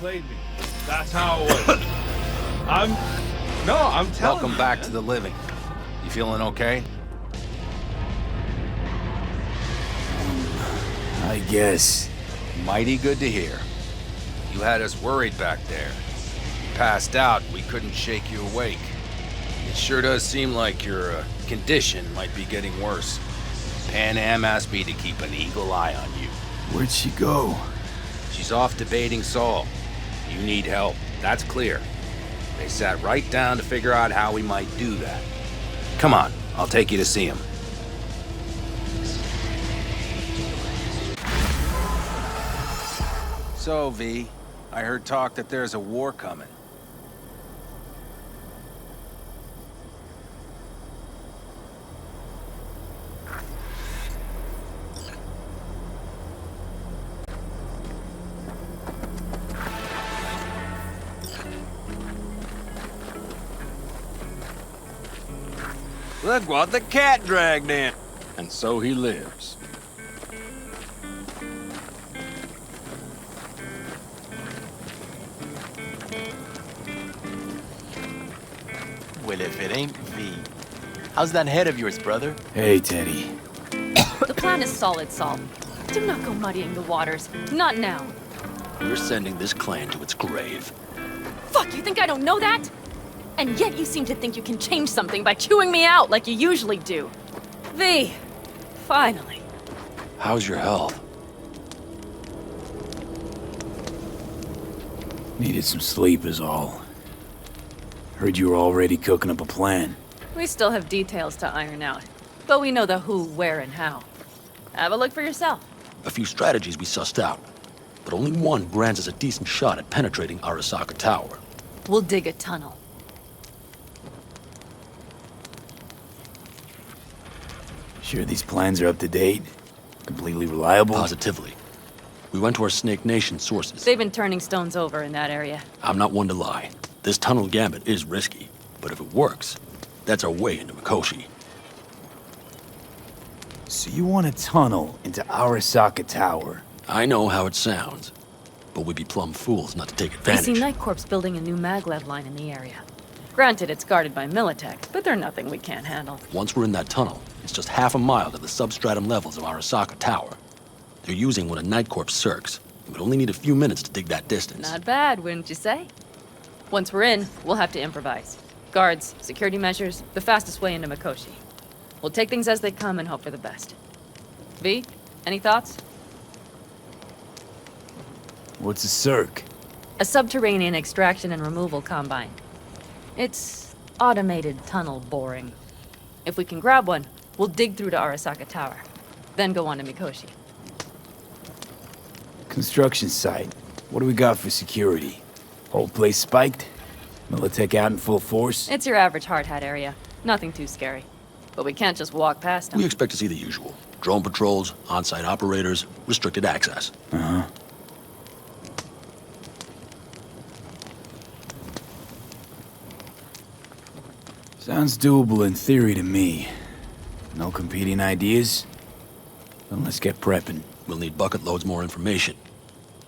played me. That's how it was. I'm telling you. Welcome back man. to the living. You feeling okay? I guess. Mighty good to hear. You had us worried back there. You passed out, we couldn't shake you awake. It sure does seem like your condition might be getting worse. Pan Am asked me to keep an eagle eye on you. Where'd she go? She's off debating Saul. You need help, that's clear. They sat right down to figure out how we might do that. Come on, I'll take you to see him. So, V, I heard talk that there's a war coming. Look what the cat dragged in. And so he lives. Well, if it ain't V. How's that head of yours, brother? Hey, Teddy. The plan is solid, Saul. Do not go muddying the waters. Not now. We're sending this clan to its grave. Fuck, you think I don't know that? And yet you seem to think you can change something by chewing me out like you usually do. V, finally. How's your health? Needed some sleep is all. Heard you were already cooking up a plan. We still have details to iron out, but we know the who, where, and how. Have a look for yourself. A few strategies we sussed out, but only one grants us a decent shot at penetrating Arasaka Tower. We'll dig a tunnel. Sure these plans are up to date? Completely reliable? Positively. We went to our Snake Nation sources. They've been turning stones over in that area. I'm not one to lie. This tunnel gambit is risky, but if it works, that's our way into Mikoshi. So you want a tunnel into Arasaka Tower? I know how it sounds, but we'd be plumb fools not to take I advantage. see Night Corp's building a new maglev line in the area. Granted, it's guarded by Militech, but they're nothing we can't handle. Once we're in that tunnel, it's just half a mile to the substratum levels of Arasaka Tower. They're using one of Night Corp's circs. It would only need a few minutes to dig that distance. Not bad, wouldn't you say? Once we're in, we'll have to improvise. Guards, security measures, the fastest way into Mikoshi. We'll take things as they come and hope for the best. V, any thoughts? What's a circ? A subterranean extraction and removal combine. It's automated tunnel boring. If we can grab one, we'll dig through to Arasaka Tower, then go on to Mikoshi. Construction site. What do we got for security? Whole place spiked? Militech out in full force? It's your average hard hat area. Nothing too scary. But we can't just walk past them. We expect to see the usual. Drone patrols, on-site operators, restricted access. Uh-huh. Sounds doable in theory to me. No competing ideas? Then let's get prepping. We'll need bucket loads more information.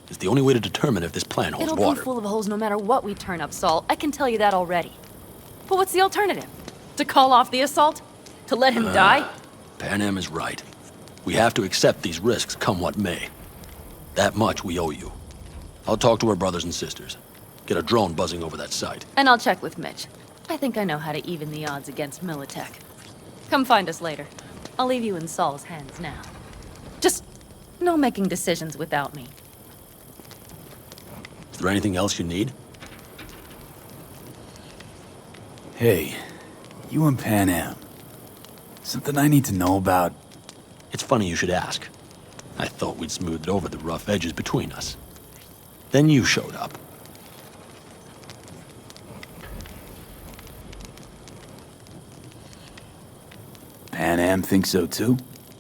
It's the only way to determine if this plan holds It'll water. be full of holes no matter what we turn up, Saul. I can tell you that already. But what's the alternative? To call off the assault? To let him die? Pan Am is right. We have to accept these risks, come what may. That much we owe you. I'll talk to our brothers and sisters. Get a drone buzzing over that site. And I'll check with Mitch. I think I know how to even the odds against Militech. Come find us later. I'll leave you in Saul's hands now. Just no making decisions without me. Is there anything else you need? Hey, you and Pan Am. Something I need to know about? It's funny you should ask. I thought we'd smoothed over the rough edges between us. Then you showed up. Pan Am thinks so too?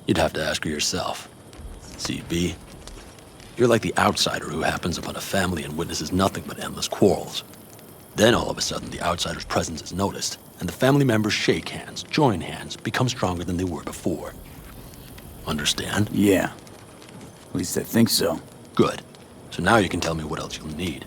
You'd have to ask her yourself. CB, you're like the outsider who happens upon a family and witnesses nothing but endless quarrels. Then all of a sudden the outsider's presence is noticed, and the family members shake hands, join hands, become stronger than they were before. Understand? Yeah. At least I think so. Good. So now you can tell me what else you'll need.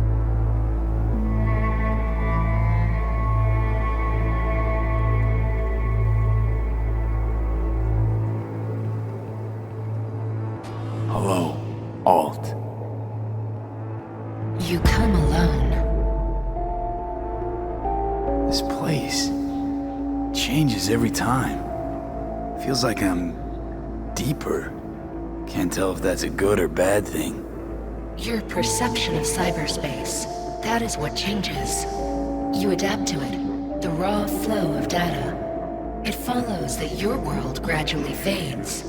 Alt. You come alone. This place changes every time. Feels like I'm deeper. Can't tell if that's a good or bad thing. Your perception of cyberspace, that is what changes. You adapt to it, the raw flow of data. It follows that your world gradually fades.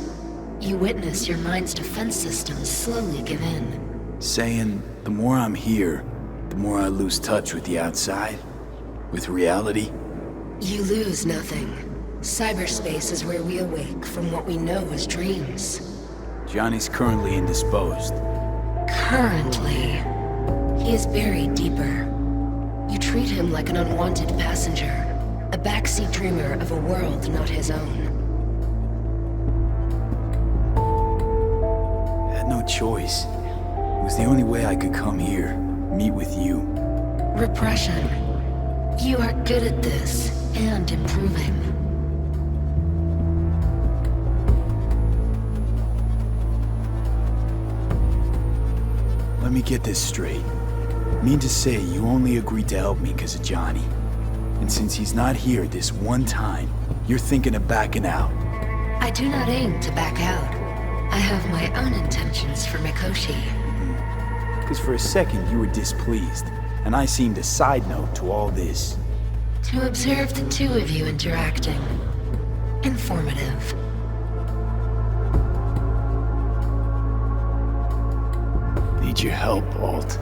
You witness your mind's defense systems slowly give in. Saying the more I'm here, the more I lose touch with the outside, with reality. You lose nothing. Cyberspace is where we awake from what we know as dreams. Johnny's currently indisposed. Currently, he is buried deeper. You treat him like an unwanted passenger, a backseat dreamer of a world not his own. I had no choice. It was the only way I could come here, meet with you. Repression. You are good at this, and improving. Let me get this straight. Mean to say you only agreed to help me because of Johnny. And since he's not here this one time, you're thinking of backing out. I do not aim to back out. I have my own intentions for Mikoshi. Because for a second you were displeased, and I seemed a side note to all this. To observe the two of you interacting. Informative. Need your help, Alt.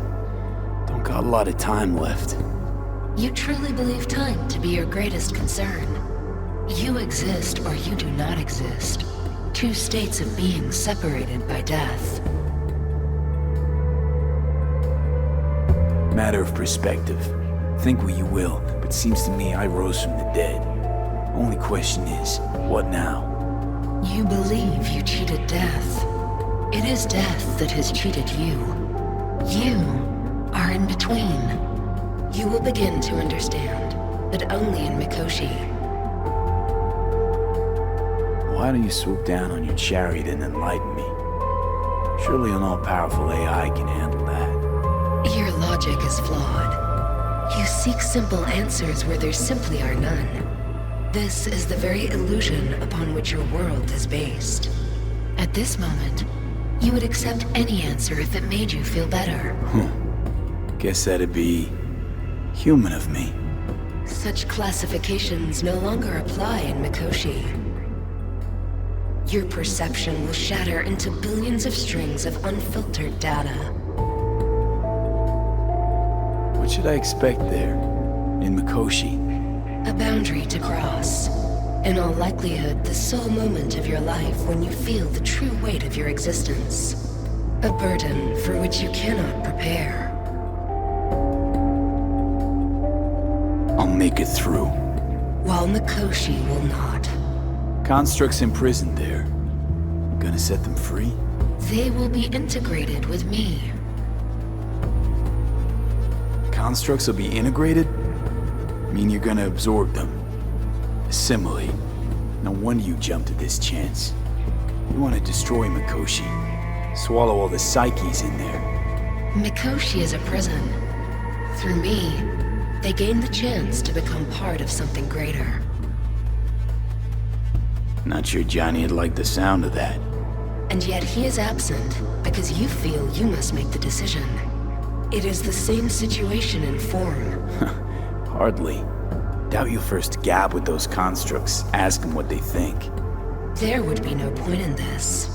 Don't got a lot of time left. You truly believe time to be your greatest concern. You exist or you do not exist. Two states of being separated by death. Matter of perspective. Think what you will, but seems to me I rose from the dead. Only question is, what now? You believe you cheated death. It is death that has cheated you. You are in between. You will begin to understand, but only in Mikoshi. Why don't you swoop down on your chariot and enlighten me? Surely an all-powerful AI can handle that. Your logic is flawed. You seek simple answers where there simply are none. This is the very illusion upon which your world is based. At this moment, you would accept any answer if it made you feel better. Guess that'd be human of me. Such classifications no longer apply in Mikoshi. Your perception will shatter into billions of strings of unfiltered data. What should I expect there, in Mikoshi? A boundary to cross. In all likelihood, the sole moment of your life when you feel the true weight of your existence. A burden for which you cannot prepare. I'll make it through. While Mikoshi will not. Constructs imprisoned there. Gonna set them free? They will be integrated with me. Constructs will be integrated? Mean you're gonna absorb them? Assimilate. No wonder you jumped at this chance. You want to destroy Mikoshi. Swallow all the psyches in there. Mikoshi is a prison. Through me, they gain the chance to become part of something greater. Not sure Johnny'd like the sound of that. And yet he is absent because you feel you must make the decision. It is the same situation in form. Hardly. Doubt you'll first gab with those constructs, ask them what they think. There would be no point in this.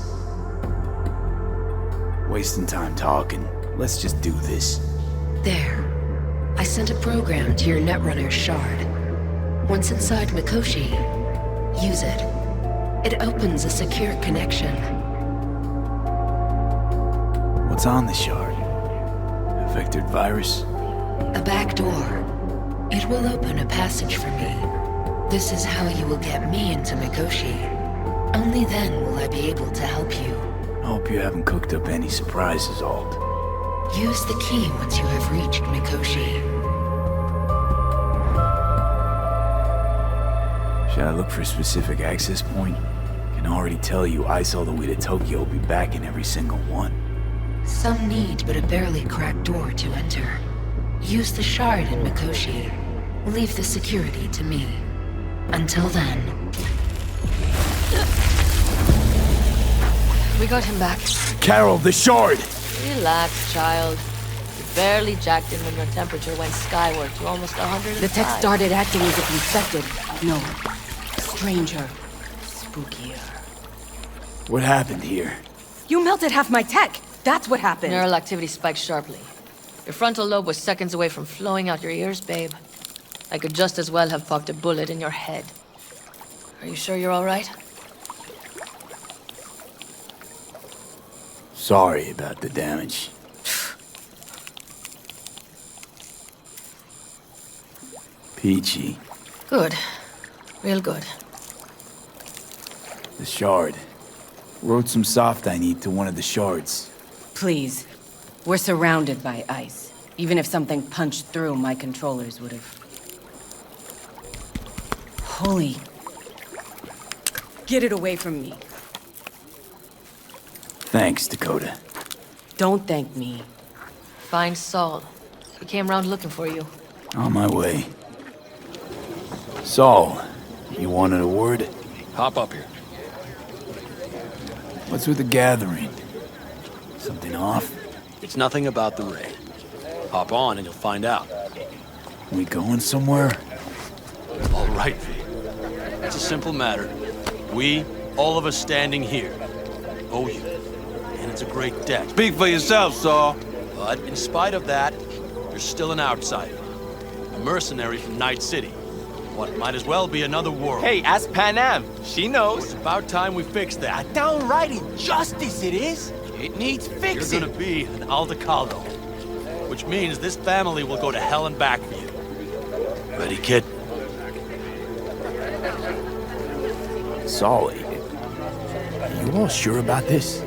Wasting time talking. Let's just do this. There. I sent a program to your Netrunner's shard. Once inside Mikoshi, use it. It opens a secure connection. What's on the shard? A vectored virus? A back door. It will open a passage for me. This is how you will get me into Mikoshi. Only then will I be able to help you. I hope you haven't cooked up any surprises, Alt. Use the key once you have reached Mikoshi. Should I look for a specific access point? Can already tell you I saw the way to Tokyo will be back in every single one. some need but a barely cracked door to enter. Use the shard in Mikoshi. Leave the security to me. Until then... We got him back. Carol, the shard! Relax, child. You barely jacked in when your temperature went skyward to almost 100. The tech started acting as if infected. No. Stranger. Spookier. What happened here? You melted half my tech! That's what happened! Neural activity spiked sharply. Your frontal lobe was seconds away from flowing out your ears, babe. I could just as well have popped a bullet in your head. Are you sure you're all right? Sorry about the damage. Peachy. Good. Real good. The shard. Wrote some soft I need to one of the shards. Please. We're surrounded by ice. Even if something punched through, my controllers would have... Holy... Get it away from me. Thanks, Dakota. Don't thank me. Find Saul. He came round looking for you. On my way. Saul, you wanted a word? Hop up here. What's with the gathering? Something off? It's nothing about the raid. Hop on and you'll find out. We going somewhere? All right, V. It's a simple matter. We, all of us standing here, owe you. And it's a great debt. Speak for yourself, Saul. But in spite of that, you're still an outsider. A mercenary from Night City. What might as well be another world. Hey, ask Panam. She knows. It's about time we fix that. Downright injustice it is. It needs fixing. You're gonna be an Aldecaldo. Which means this family will go to hell and back for you. Ready, kid? Saul, are you all sure about this?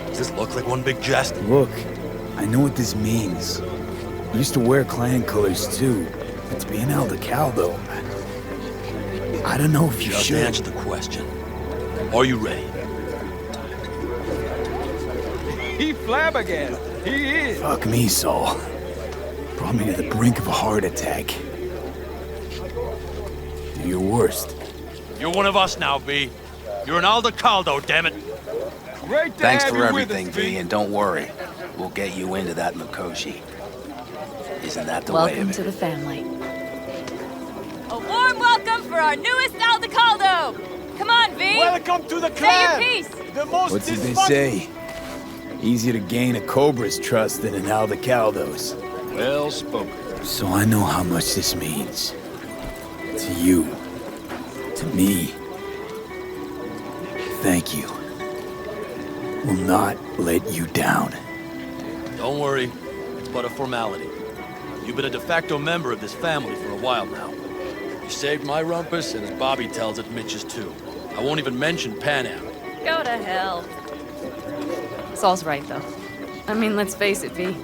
Does this look like one big jest? Look, I know what this means. I used to wear clan colors too, but to be an Aldecaldo, I don't know if you Just should. answer the question. Are you ready? He flabbergasted. He is. Fuck me, Saul. Brought me to the brink of a heart attack. Do your worst. You're one of us now, V. You're an Aldecaldo, damn it. Great to Thanks have for you everything, with us, V, and don't worry. We'll get you into that Mikoshi. Isn't that the way Welcome of to it? the family. A warm welcome for our newest Aldecaldo! Come on, V! Welcome to the Say clan! your piece! The most What did they say? Easier to gain a Cobra's trust than an Aldecaldo's. Well spoken. So I know how much this means. To you. To me. Thank you. Will not let you down. Don't worry. It's but a formality. You've been a de facto member of this family for a while now. You saved my rumpus, and as Bobby tells it, Mitch's too. I won't even mention Panam. Go to hell. Saul's right, though. I mean, let's face it, V.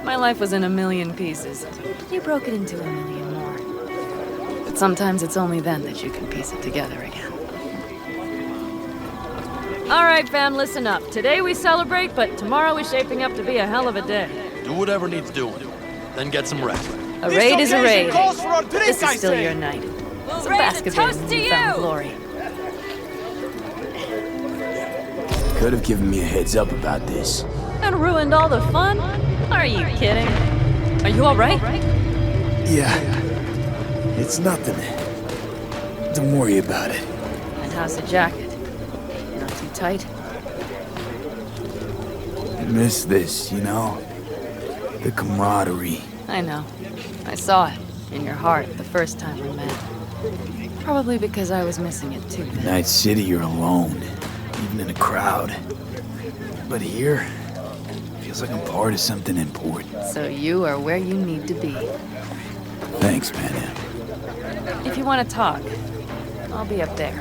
My life was in a million pieces. You broke it into a million more. But sometimes it's only then that you can piece it together again. All right, fam, listen up. Today we celebrate, but tomorrow is shaping up to be a hell of a day. Do whatever needs doing. Then get some rest. A raid is a raid. Calls for a drink, This I is still say. your night. We'll So raise bask a a bit in toast the to newfound you! glory. Could have given me a heads up about this. And ruined all the fun? Are you kidding? Are you all right? Yeah. It's nothing. Don't worry about it. And how's the jacket? Not too tight? I miss this, you know? The camaraderie. I know. I saw it in your heart the first time we met. Probably because I was missing it too. In Night City, you're alone, even in a crowd. But here, feels like I'm part of something important. So you are where you need to be. Thanks, man. If you want to talk, I'll be up there.